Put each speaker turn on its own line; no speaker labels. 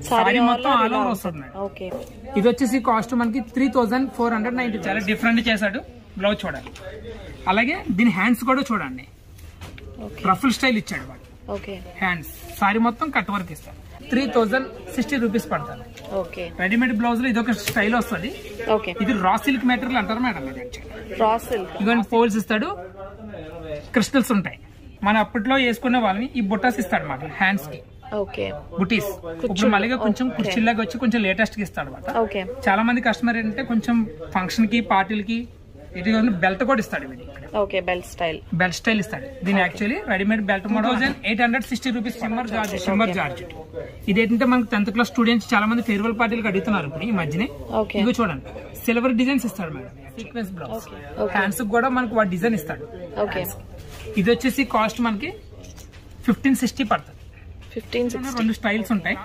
Sorry మొత్తం all over వస్తుంది madam. ఇది వచ్చేసి కాస్ట్ మనకి 3490. చాలా డిఫరెంట్ చేశాడు. బ్లౌజ్ చూడాలి. అలాగే దీని హ్యాండ్స్ కూడా చూడండి, రఫుల్ స్టైల్ ఇచ్చాడు వాడు. హ్యాండ్స్ సారీ మొత్తం కట్ వర్క్ ఇస్తాడు. 3060 రూపీస్ పడతారు. రెడీమేడ్ బ్లౌజ్ లో ఇది ఒక స్టైల్ వస్తుంది. ఇది రా సిల్క్ మెటీరియల్ అంటారు మేడం. ఇవన్నీ పోల్స్ ఇస్తాడు, క్రిస్టల్స్ ఉంటాయి. మన అప్పట్లో వేసుకునే వాళ్ళని ఈ బుట్టాస్ ఇస్తాడు మాట హ్యాండ్స్ కి, బుటీస్. ఇప్పుడు మళ్ళీ కొంచెం కుర్చీలాగా వచ్చి కొంచెం లేటెస్ట్ గా ఇస్తాడు అనమాట. చాలా మంది కస్టమర్ ఏంటంటే కొంచెం ఫంక్షన్ కి పార్టీలకి ఇటు బెల్ట్ కూడా ఇస్తాడు. బెల్ట్ స్టైల్ ఇస్తాడు. దీని యాక్చువల్లీ రెడీమేడ్ బెల్ట్ 3860 రూపీస్. సిమ్మర్ జార్జ్. ఇదేంటంటే మనకి 10th క్లాస్ స్టూడెంట్స్ చాలా మంది ఫేర్వెల్ పార్టీలకు అడుగుతున్నారు ఇప్పుడు ఈ మధ్యనే. ఇవి చూడండి, సిల్వర్ డిజైన్స్ ఇస్తాడు మేడం. Sequence blouse. హ్యాండ్స్ కూడా మనకి వాడు డిజైన్ ఇస్తాడు. ఇది వచ్చేసి కాస్ట్ మనకి 1560 పడుతుంది. 2 స్టైల్స్ ఉంటాయి.